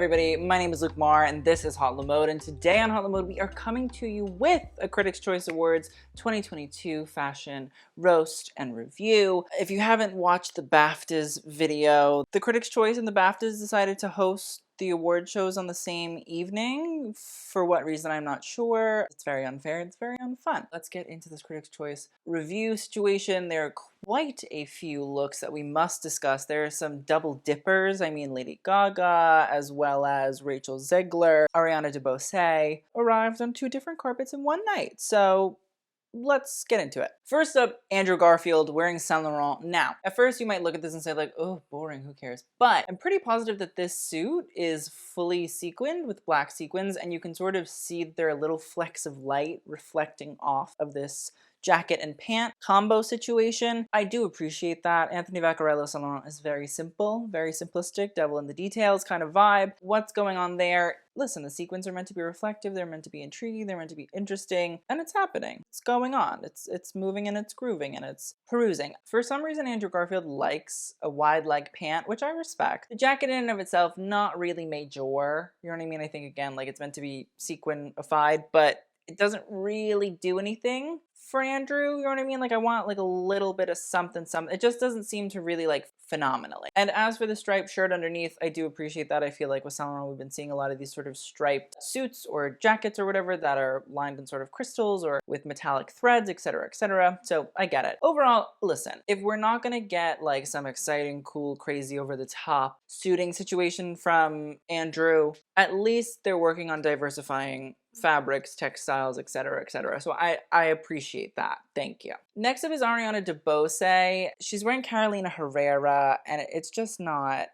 everybody, my name is Luke Marr and this is Hot Mode, and today on Hot Mode we are coming to you with a Critics' Choice Awards 2022 fashion roast and review. If you haven't watched the BAFTAs video, the Critics' Choice and the BAFTAs decided to host the award shows on the same evening. For what reason, I'm not sure. It's very unfair, it's very unfun. Let's get into this Critics' Choice review situation. There are quite a few looks that we must discuss. There are some double dippers. I mean, Lady Gaga, as well as Rachel Zegler, Ariana Debose, arrived on 2 different carpets in one night. So let's get into it. First up, Andrew Garfield wearing Saint Laurent. Now, at first you might look at this and say like, oh, boring, who cares? But I'm pretty positive that this suit is fully sequined with black sequins, and you can sort of see there are little flecks of light reflecting off of this jacket and pant combo situation. I do appreciate that. Anthony Vaccarello's Saint Laurent is very simple, very simplistic, devil in the details kind of vibe. What's going on there? Listen, the sequins are meant to be reflective, they're meant to be intriguing, they're meant to be interesting, and it's happening. It's going on. It's moving and it's grooving and it's perusing. For some reason, Andrew Garfield likes a wide leg pant, which I respect. The jacket in and of itself, not really major. You know what I mean? I think, again, like it's meant to be sequinified, but it doesn't really do anything for Andrew, you know what I mean? Like I want like a little bit of something. It just doesn't seem to really like phenomenally. And as for the striped shirt underneath, I do appreciate that. I feel like with Saint Laurent, we've been seeing a lot of these sort of striped suits or jackets or whatever that are lined in sort of crystals or with metallic threads, etc., etc. So I get it. Overall, listen, if we're not gonna get like some exciting, cool, crazy, over the top suiting situation from Andrew, at least they're working on diversifying fabrics, textiles, etc., etc. So I appreciate that. Thank you. Next up is Ariana Debose. She's wearing Carolina Herrera, and it's just not,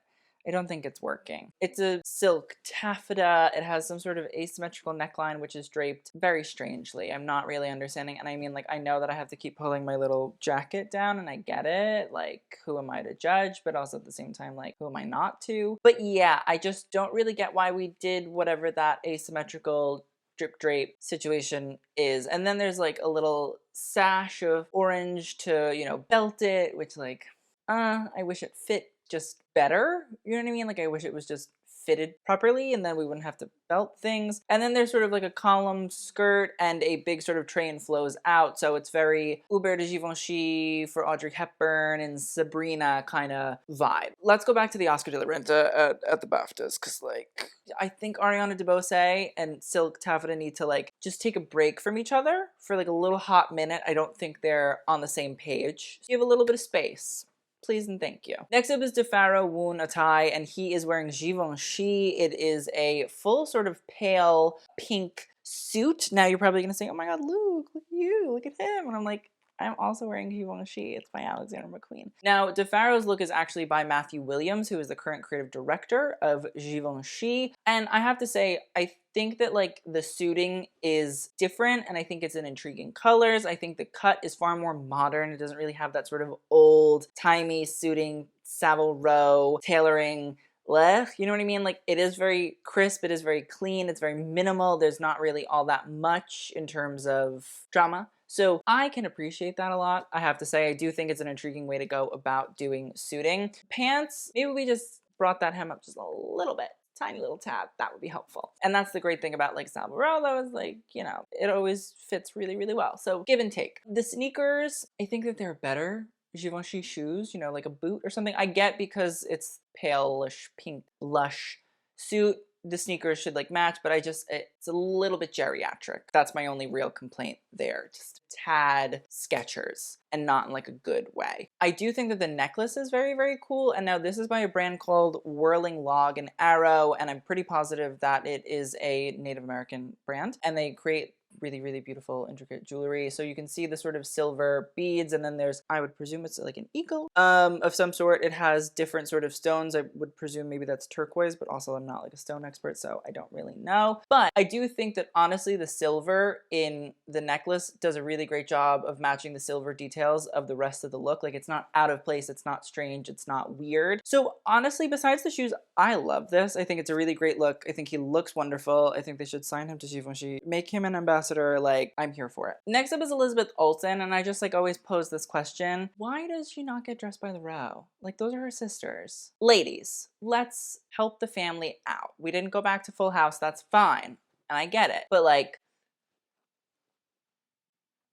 I don't think it's working. It's a silk taffeta. It has some sort of asymmetrical neckline, which is draped very strangely. I'm not really understanding. And I mean, like, I know that I have to keep pulling my little jacket down, and I get it. Like, who am I to judge? But also at the same time, like, who am I not to? But yeah, I just don't really get why we did whatever that asymmetrical drip drape situation is. And then there's like a little sash of orange to, you know, belt it, which like, I wish it fit just better. You know what I mean? Like I wish it was just fitted properly and then we wouldn't have to belt things. And then there's sort of like a column skirt and a big sort of train flows out. So it's very Hubert de Givenchy for Audrey Hepburn and Sabrina kind of vibe. Let's go back to the Oscar de la Renta at the BAFTAs, because like I think Ariana Debose and Silk Taffeta need to like just take a break from each other for like a little hot minute. I don't think they're on the same page. Give a little bit of space. Please and thank you. Next up is DeFaro Woon-A-Tai, and he is wearing Givenchy. It is a full sort of pale pink suit. Now you're probably gonna say, oh my god, Luke, look at you, look at him. And I'm like, I'm also wearing Givenchy. It's by Alexander McQueen. Now, DeFaro's look is actually by Matthew Williams, who is the current creative director of Givenchy. And I have to say, I think that like the suiting is different, and I think it's in intriguing colors. I think the cut is far more modern. It doesn't really have that sort of old-timey suiting, Savile Row tailoring. You know what I mean? Like it is very crisp, it is very clean, it's very minimal. There's not really all that much in terms of drama. So I can appreciate that a lot. I have to say, I do think it's an intriguing way to go about doing suiting. Pants, maybe we just brought that hem up just a little bit. Tiny little tab, that would be helpful. And that's the great thing about like Savile Row, though, is like, you know, it always fits really, really well. So give and take. The sneakers, I think that they're better Givenchy shoes, you know, like a boot or something. I get because it's palish pink lush suit, the sneakers should like match, but it's a little bit geriatric. That's my only real complaint there. Just a tad Skechers, and not in like a good way. I do think that the necklace is very, very cool. And now this is by a brand called Whirling Log and Arrow, and I'm pretty positive that it is a Native American brand, and they create really, really beautiful, intricate jewelry. So you can see the sort of silver beads, and then there's, I would presume it's like an eagle of some sort. It has different sort of stones. I would presume maybe that's turquoise, but also I'm not like a stone expert, so I don't really know. But I do think that honestly, the silver in the necklace does a really great job of matching the silver details of the rest of the look. Like it's not out of place, it's not strange, it's not weird. So honestly, besides the shoes, I love this. I think it's a really great look. I think he looks wonderful. I think they should sign him to Givenchy, make him an ambassador ambassador, like, I'm here for it. Next up is Elizabeth Olsen, and I just like always pose this question. Why does she not get dressed by the row? Like, those are her sisters. Ladies, let's help the family out. We didn't go back to Full House, that's fine. And I get it. But like,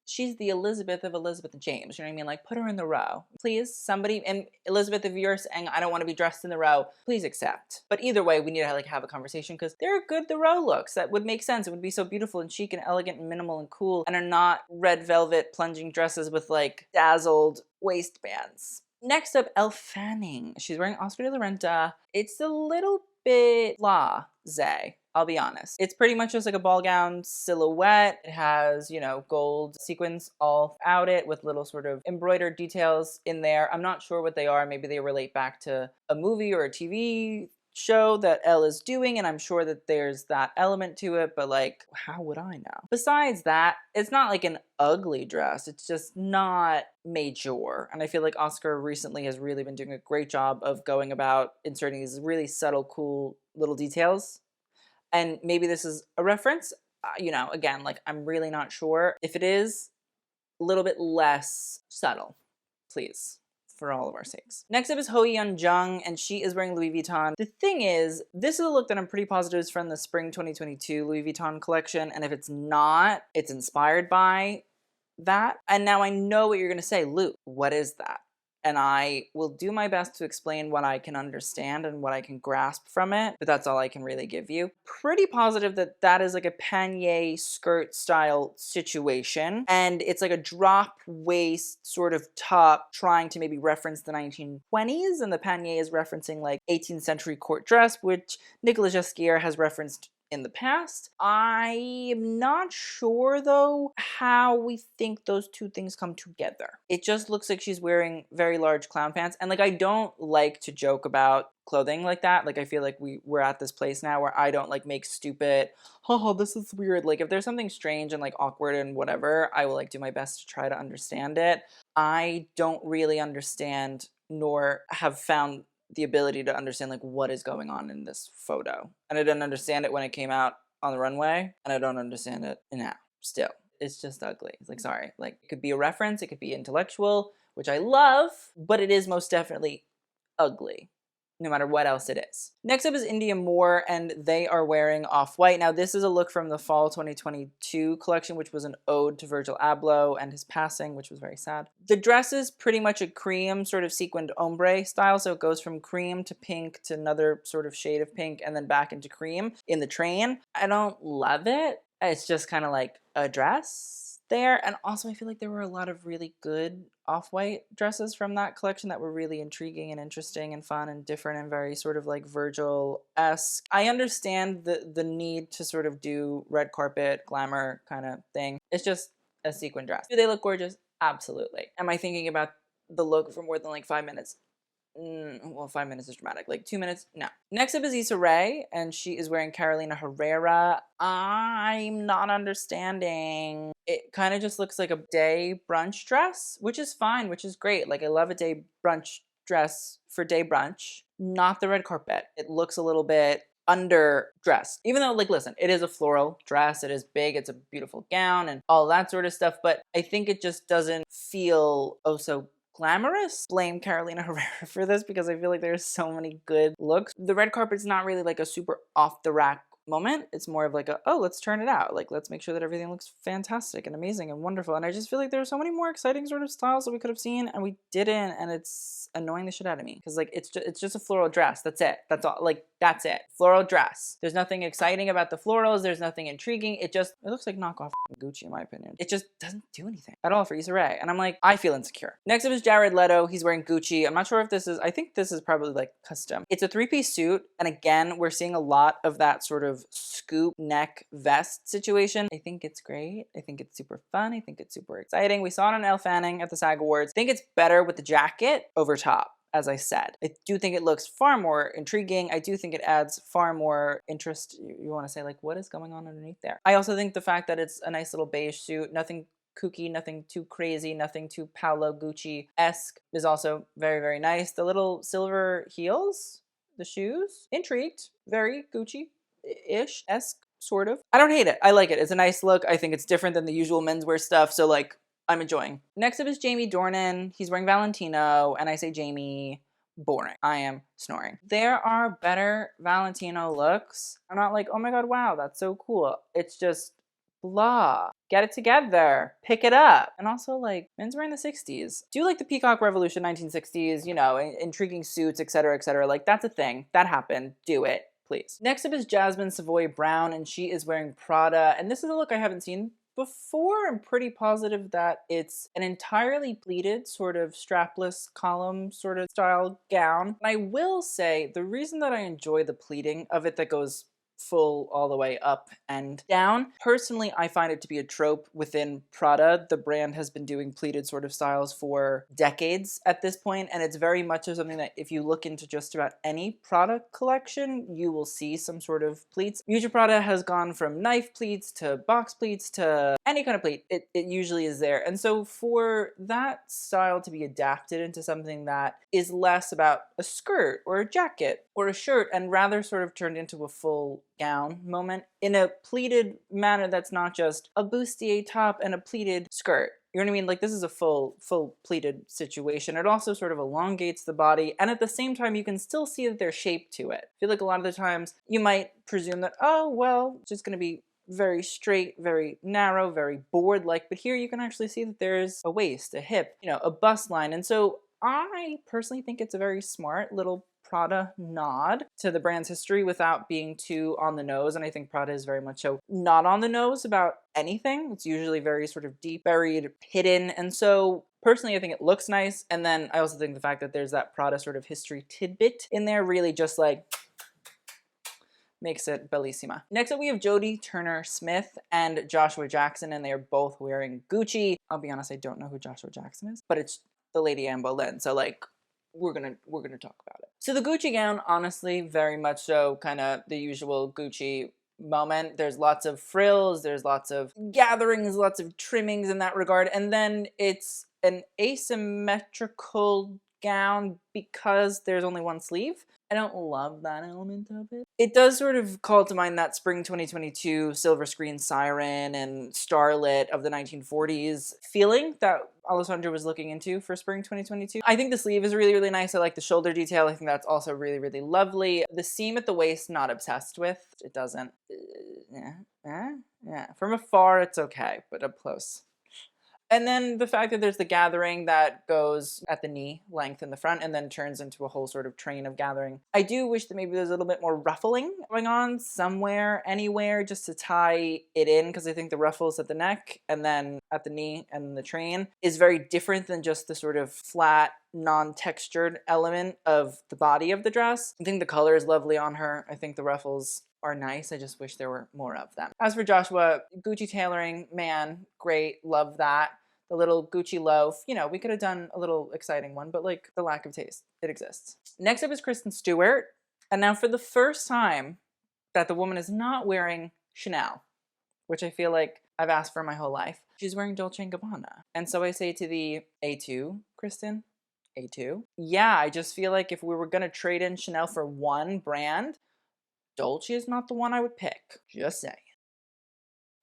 she's the Elizabeth of Elizabeth and James. You know what I mean? Like, put her in the row. Please, somebody. And Elizabeth, if you're saying, I don't want to be dressed in the row, please accept. But either way, we need to like have a conversation because there are good the row looks that would make sense. It would be so beautiful and chic and elegant and minimal and cool and are not red velvet plunging dresses with like dazzled waistbands. Next up, Elle Fanning. She's wearing Oscar de la Renta. It's a little bit blasé, I'll be honest. It's pretty much just like a ball gown silhouette. It has, you know, gold sequins all out it with little sort of embroidered details in there. I'm not sure what they are. Maybe they relate back to a movie or a TV show that Elle is doing, and I'm sure that there's that element to it, but like, how would I know? Besides that, it's not like an ugly dress. It's just not major. And I feel like Oscar recently has really been doing a great job of going about inserting these really subtle, cool little details. And maybe this is a reference, you know, again, like I'm really not sure. If it is, a little bit less subtle, please, for all of our sakes. Next up is HoYeon Jung, and she is wearing Louis Vuitton. The thing is, this is a look that I'm pretty positive is from the spring 2022 Louis Vuitton collection, and if it's not, it's inspired by that. And now I know what you're gonna say, Luke, what is that? And I will do my best to explain what I can understand and what I can grasp from it, but that's all I can really give you. Pretty positive that that is like a pannier skirt style situation, and it's like a drop waist sort of top trying to maybe reference the 1920s, and the pannier is referencing like 18th century court dress, which Nicolas Ghesquière has referenced in the past. I am not sure though how we think those two things come together. It just looks like she's wearing very large clown pants, and like I don't like to joke about clothing like that. Like I feel like we're at this place now where I don't like make stupid, oh, this is weird. Like if there's something strange and like awkward and whatever, I will like do my best to try to understand it. I don't really understand nor have found the ability to understand like what is going on in this photo. And I didn't understand it when it came out on the runway, and I don't understand it now still. It's just ugly. It's like, sorry, like it could be a reference, it could be intellectual, which I love, but it is most definitely ugly, no matter what else it is. Next up is Indya Moore, and they are wearing off-white. Now, this is a look from the fall 2022 collection, which was an ode to Virgil Abloh and his passing, which was very sad. The dress is pretty much a cream sort of sequined ombre style, so it goes from cream to pink to another sort of shade of pink and then back into cream in the train. I don't love it. It's just kind of like a dress there. And also I feel like there were a lot of really good off-white dresses from that collection that were really intriguing and interesting and fun and different and very sort of like Virgil-esque. I understand the need to sort of do red carpet glamour kind of thing. It's just a sequin dress. Do they look gorgeous? Absolutely. Am I thinking about the look for more than like 5 minutes? Well, 5 minutes is dramatic. Like 2 minutes? No. Next up is Issa Rae, and she is wearing Carolina Herrera. I'm not understanding. It kind of just looks like a day brunch dress, which is fine, which is great. Like I love a day brunch dress for day brunch. Not the red carpet. It looks a little bit underdressed. Even though, like, listen, it is a floral dress. It is big. It's a beautiful gown and all that sort of stuff. But I think it just doesn't feel oh so glamorous. Blame Carolina Herrera for this because I feel like there's so many good looks. The red carpet's not really like a super off the rack moment. It's more of like a, oh, let's turn it out. Like, let's make sure that everything looks fantastic and amazing and wonderful. And I just feel like there are so many more exciting sort of styles that we could have seen and we didn't. And it's annoying the shit out of me because like, it's just a floral dress. That's it. That's all. Like, that's it. Floral dress. There's nothing exciting about the florals. There's nothing intriguing. It looks like knockoff Gucci in my opinion. It just doesn't do anything at all for Issa Rae. And I'm like, I feel insecure. Next up is Jared Leto. He's wearing Gucci. I'm not sure if this is, I think this is probably like custom. It's a 3-piece suit. And again, we're seeing a lot of that sort of scoop neck vest situation. I think it's great. I think it's super fun. I think it's super exciting. We saw it on Elle Fanning at the SAG Awards. I think it's better with the jacket over top. As I said, I do think it looks far more intriguing. I do think it adds far more interest. You want to say like, what is going on underneath there? I also think the fact that it's a nice little beige suit, nothing kooky, nothing too crazy, nothing too Paolo Gucci-esque is also very, very nice. The little silver heels, the shoes, intrigued, very Gucci-ish-esque. sort of. I don't hate it. I like it. It's a nice look. I think it's different than the usual menswear stuff, so like, I'm enjoying. Next up is Jamie Dornan. He's wearing Valentino, and I say Jamie, boring. I am snoring. There are better Valentino looks. I'm not like, oh my god, wow, that's so cool. It's just blah. Get it together. Pick it up. And also, like, men's were in the 60s. Do like the Peacock Revolution 1960s, you know, intriguing suits, etc., etc. Like, that's a thing. That happened. Do it, please. Next up is Jasmin Savoy Brown, and she is wearing Prada. And this is a look I haven't seen before. I'm pretty positive that it's an entirely pleated, sort of strapless column sort of style gown. And I will say, the reason that I enjoy the pleating of it that goes full all the way up and down. Personally, I find it to be a trope within Prada. The brand has been doing pleated sort of styles for decades at this point, and it's very much of something that if you look into just about any Prada collection, you will see some sort of pleats. Usually Prada has gone from knife pleats to box pleats to any kind of pleat. It usually is there. And so for that style to be adapted into something that is less about a skirt or a jacket or a shirt and rather sort of turned into a full gown moment in a pleated manner that's not just a bustier top and a pleated skirt. You know what I mean? Like, this is a full pleated situation. It also sort of elongates the body, and at the same time, you can still see that there's shape to it. I feel like a lot of the times you might presume that, oh, well, it's just going to be very straight, very narrow, very board-like, but here you can actually see that there's a waist, a hip, you know, a bust line. And so I personally think it's a very smart little Prada nod to the brand's history without being too on the nose. And I think Prada is very much so not on the nose about anything. It's usually very sort of deep, buried, hidden. And so personally, I think it looks nice. And then I also think the fact that there's that Prada sort of history tidbit in there really just like makes it bellissima. Next up, we have Jodie Turner-Smith and Joshua Jackson, and they are both wearing Gucci. I'll be honest, I don't know who Joshua Jackson is, but it's the Lady Anne Boleyn, so like, we're gonna talk about it. So the Gucci gown, honestly, very much so kind of the usual Gucci moment. There's lots of frills, there's lots of gatherings, lots of trimmings in that regard, and then it's an asymmetrical gown because there's only one sleeve. I don't love that element of it. It does sort of call to mind that spring 2022 silver screen siren and starlet of the 1940s feeling that Alessandra was looking into for spring 2022. I think the sleeve is really, really nice. I like the shoulder detail. I think that's also really, really lovely. The seam at the waist, not obsessed with. It doesn't. Yeah. From afar, it's okay, but up close. And then the fact that there's the gathering that goes at the knee length in the front and then turns into a whole sort of train of gathering. I do wish that maybe there's a little bit more ruffling going on somewhere, anywhere, just to tie it in, because I think the ruffles at the neck and then at the knee and the train is very different than just the sort of flat, non-textured element of the body of the dress. I think the color is lovely on her. I think the ruffles are nice. I just wish there were more of them. As for Joshua, Gucci tailoring, man, great, love that. The little Gucci loaf, you know, we could have done a little exciting one, but like the lack of taste, it exists. Next up is Kristen Stewart. And now for the first time that the woman is not wearing Chanel, which I feel like I've asked for my whole life, she's wearing Dolce & Gabbana. And so I say to the A2, Kristen, A2. Yeah, I just feel like if we were gonna trade in Chanel for one brand, Dolce is not the one I would pick. Just saying.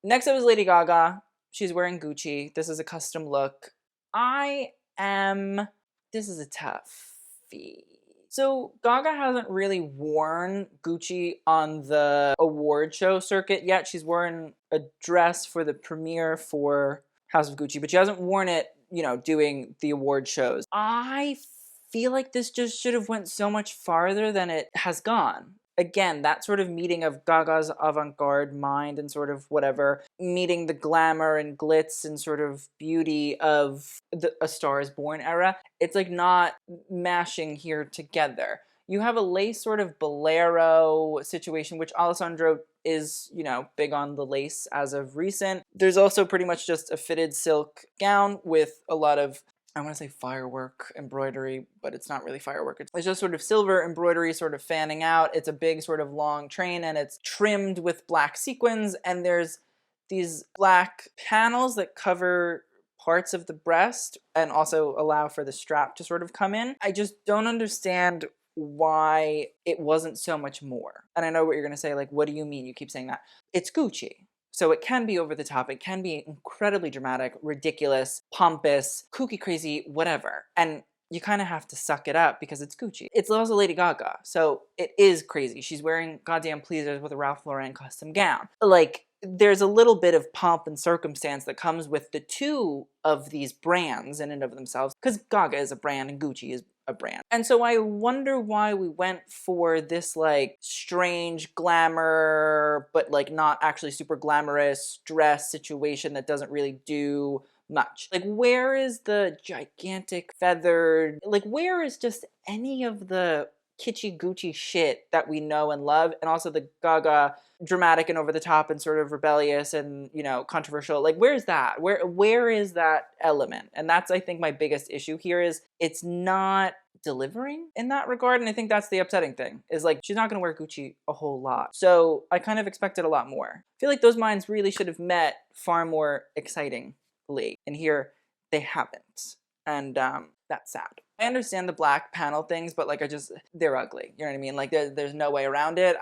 Next up is Lady Gaga. She's wearing Gucci. This is a custom look. This is a toughie. So Gaga hasn't really worn Gucci on the award show circuit yet. She's worn a dress for the premiere for House of Gucci, but she hasn't worn it, you know, doing the award shows. I feel like this just should have went so much farther than it has gone. Again, that sort of meeting of Gaga's avant-garde mind and sort of whatever, meeting the glamour and glitz and sort of beauty of A Star is Born era, it's like not mashing here together. You have a lace sort of bolero situation, which Alessandro is, you know, big on the lace as of recent. There's also pretty much just a fitted silk gown with a lot of, I want to say firework embroidery, but it's not really firework. It's just sort of silver embroidery sort of fanning out. It's a big sort of long train and it's trimmed with black sequins, and there's these black panels that cover parts of the breast and also allow for the strap to sort of come in. I just don't understand why it wasn't so much more. And I know what you're gonna say, like, what do you mean? You keep saying that. It's Gucci. So it can be over the top, it can be incredibly dramatic, ridiculous, pompous, kooky crazy, whatever. And you kind of have to suck it up because it's Gucci. It's also Lady Gaga, so it is crazy. She's wearing goddamn pleasers with a Ralph Lauren custom gown. Like, there's a little bit of pomp and circumstance that comes with the two of these brands in and of themselves, because Gaga is a brand and Gucci is a brand. And so I wonder why we went for this like strange glamour, but like not actually super glamorous dress situation that doesn't really do much. Like, where is the gigantic feathered, like, where is just any of the kitschy Gucci shit that we know and love, and also the Gaga dramatic and over the top and sort of rebellious and, you know, controversial. Like, where's that? Where is that element? And that's, I think, my biggest issue here is it's not delivering in that regard. And I think that's the upsetting thing, is like, she's not going to wear Gucci a whole lot. So I kind of expected a lot more. I feel like those minds really should have met far more excitingly. And here they haven't. And that's sad. I understand the black panel things, but like, they're ugly. You know what I mean? Like, there's no way around it.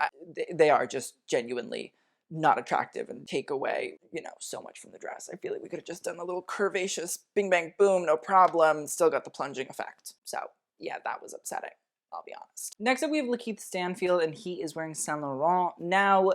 They are just genuinely not attractive and take away, you know, so much from the dress. I feel like we could have just done a little curvaceous bing bang boom, no problem, still got the plunging effect. So yeah, that was upsetting, I'll be honest. Next up, we have Lakeith Stanfield, and he is wearing Saint Laurent. Now,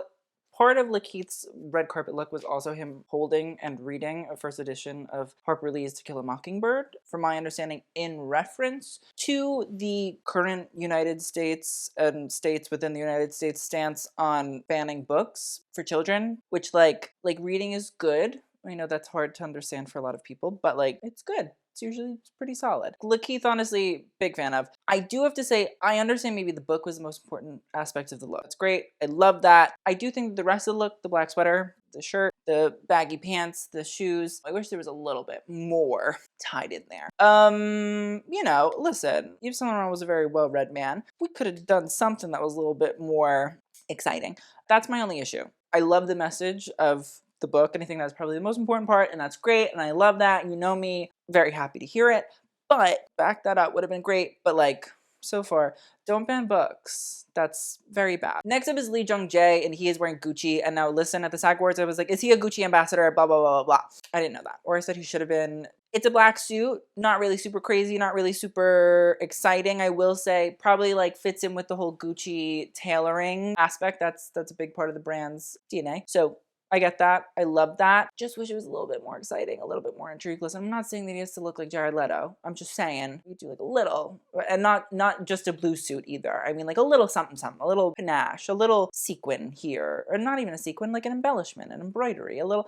part of Lakeith's red carpet look was also him holding and reading a first edition of Harper Lee's To Kill a Mockingbird, from my understanding, in reference to the current United States and states within the United States stance on banning books for children, which like reading is good. I know that's hard to understand for a lot of people, but like, it's good. It's usually pretty solid. Lakeith, honestly, big fan of. I do have to say, I understand maybe the book was the most important aspect of the look. It's great. I love that. I do think the rest of the look, the black sweater, the shirt, the baggy pants, the shoes, I wish there was a little bit more tied in there. You know, listen, Yves Saint Laurent was a very well-read man. We could have done something that was a little bit more exciting. That's my only issue. I love the message of the book, and I think that's probably the most important part, and that's great, and I love that. You know me, very happy to hear it, but back that up would have been great. But like, so far, don't ban books. That's very bad. Next up is Lee Jung-jae, and he is wearing Gucci. And now listen, at the SAG Awards, I was like, is he a Gucci ambassador? Blah, blah, blah, blah, blah. I didn't know that. Or I said he should have been. It's a black suit, not really super crazy, not really super exciting. I will say probably like fits in with the whole Gucci tailoring aspect. That's a big part of the brand's DNA. So I get that. I love that. Just wish it was a little bit more exciting, a little bit more intrigue. Listen, I'm not saying that he has to look like Jared Leto. I'm just saying you do like a little, and not just a blue suit either. I mean like a little something, a little panache, a little sequin here, or not even a sequin, like an embellishment, an embroidery, a little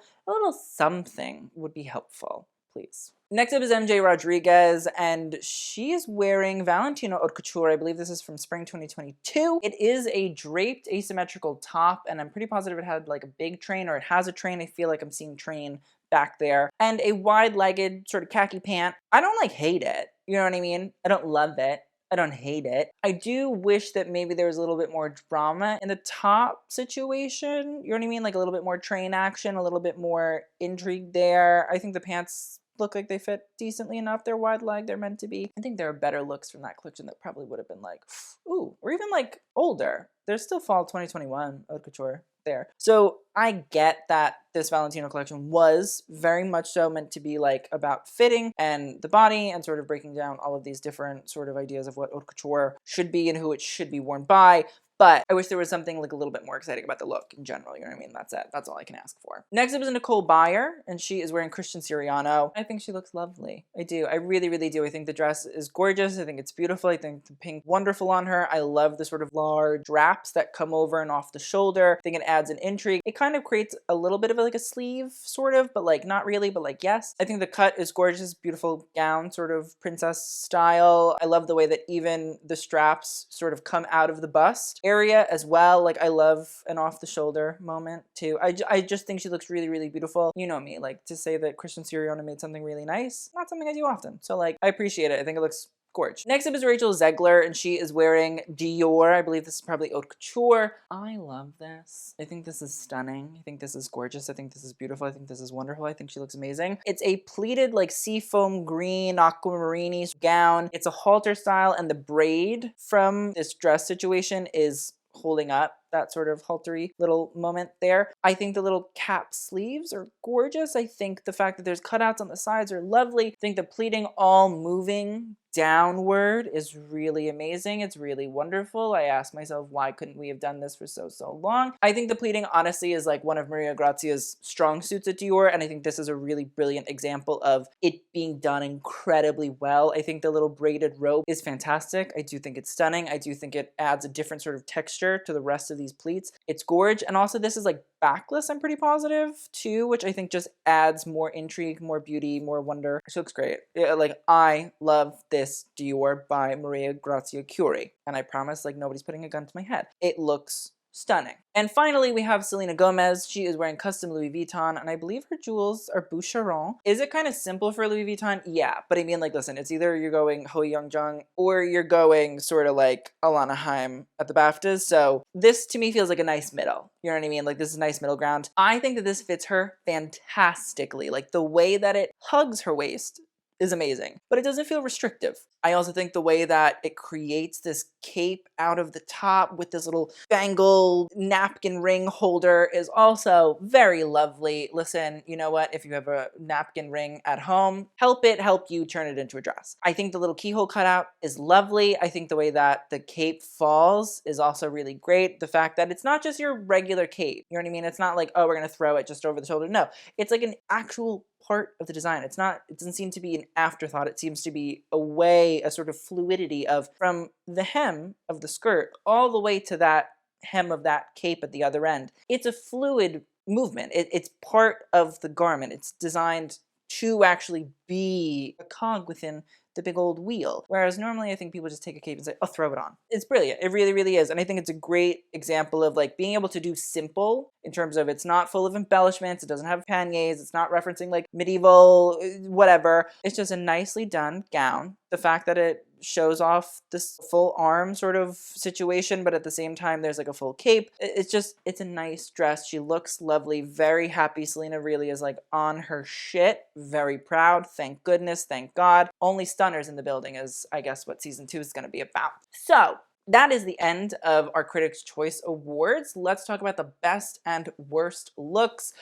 something would be helpful, please. Next up is MJ Rodriguez, and she is wearing Valentino haute couture. I believe this is from spring 2022. It is a draped asymmetrical top, and I'm pretty positive it had like a big train, or it has a train. I feel like I'm seeing train back there. And a wide-legged sort of khaki pant. I don't like hate it. You know what I mean? I don't love it. I don't hate it. I do wish that maybe there was a little bit more drama in the top situation. You know what I mean? Like a little bit more train action, a little bit more intrigue there. I think the pants look like they fit decently enough. They're wide leg, they're meant to be. I think there are better looks from that collection that probably would have been like, ooh, or even like older. There's still fall 2021 haute couture there. So I get that this Valentino collection was very much so meant to be like about fitting and the body and sort of breaking down all of these different sort of ideas of what haute couture should be and who it should be worn by. But I wish there was something like a little bit more exciting about the look in general. You know what I mean? That's it. That's all I can ask for. Next up is Nicole Byer, and she is wearing Christian Siriano. I think she looks lovely. I do. I really, really do. I think the dress is gorgeous. I think it's beautiful. I think the pink, wonderful on her. I love the sort of large wraps that come over and off the shoulder. I think it adds an intrigue. It kind of creates a little bit of like a sleeve, sort of, but like not really, but like yes. I think the cut is gorgeous. Beautiful gown, sort of princess style. I love the way that even the straps sort of come out of the bust area as well. Like I love an off the shoulder moment too. I just think she looks really, really beautiful. You know me, like to say that Christian Siriano made something really nice, not something I do often. So like I appreciate it. I think it looks gorge. Next up is Rachel Zegler, and she is wearing Dior. I believe this is probably haute couture. I love this. I think this is stunning. I think this is gorgeous. I think this is beautiful. I think this is wonderful. I think she looks amazing. It's a pleated like seafoam green aquamarine gown. It's a halter style, and the braid from this dress situation is holding up that sort of haltery little moment there. I think the little cap sleeves are gorgeous. I think the fact that there's cutouts on the sides are lovely. I think the pleating all moving downward is really amazing. It's really wonderful. I asked myself, why couldn't we have done this for so long? I think the pleating honestly is like one of Maria Grazia's strong suits at Dior, and I think this is a really brilliant example of it being done incredibly well. I think the little braided robe is fantastic. I do think it's stunning. I do think it adds a different sort of texture to the rest of these pleats. It's gorge, and also this is like backless, I'm pretty positive too, which I think just adds more intrigue, more beauty, more wonder. She looks great. Yeah, like I love this Dior by Maria Grazia Curie, and I promise like nobody's putting a gun to my head. It looks stunning. And finally, we have Selena Gomez. She is wearing custom Louis Vuitton, and I believe her jewels are Boucheron. Is it kind of simple for Louis Vuitton? Yeah, but I mean, like, listen, it's either you're going HoYeon Jung or you're going sort of like Alana Haim at the BAFTAs. So this to me feels like a nice middle. You know what I mean? Like, this is a nice middle ground. I think that this fits her fantastically. Like, the way that it hugs her waist is amazing, but it doesn't feel restrictive. I also think the way that it creates this cape out of the top with this little bangle napkin ring holder is also very lovely. Listen, you know what? If you have a napkin ring at home, help you turn it into a dress. I think the little keyhole cutout is lovely. I think the way that the cape falls is also really great. The fact that it's not just your regular cape, you know what I mean? It's not like, oh, we're gonna throw it just over the shoulder. No, it's like an actual part of the design. It doesn't seem to be an afterthought. It seems to be a sort of fluidity of from the hem of the skirt all the way to that hem of that cape at the other end. It's a fluid movement. It's part of the garment. It's designed to actually be a cog within the big old wheel. Whereas normally I think people just take a cape and say, oh, throw it on. It's brilliant. It really, really is. And I think it's a great example of like being able to do simple in terms of it's not full of embellishments. It doesn't have panniers. It's not referencing like medieval, whatever. It's just a nicely done gown. The fact that it shows off this full arm sort of situation, but at the same time there's like a full cape. It's a nice dress. She looks lovely, very happy. Selena really is like on her shit, very proud. Thank goodness, thank God. Only stunners in the building is, I guess, what season 2 is going to be about. So that is the end of our Critics' Choice Awards. Let's talk about the best and worst looks.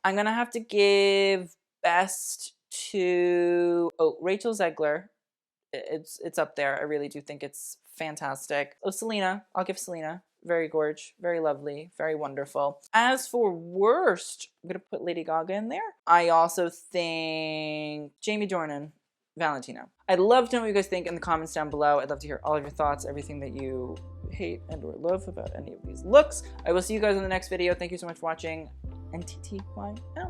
I'm going to have to give best to, Rachel Zegler. It's up there. I really do think it's fantastic. Oh, Selena. I'll give Selena. Very gorge, very lovely, very wonderful. As for worst, I'm going to put Lady Gaga in there. I also think Jamie Dornan, Valentino. I'd love to know what you guys think in the comments down below. I'd love to hear all of your thoughts, everything that you hate and or love about any of these looks. I will see you guys in the next video. Thank you so much for watching. NTTYL.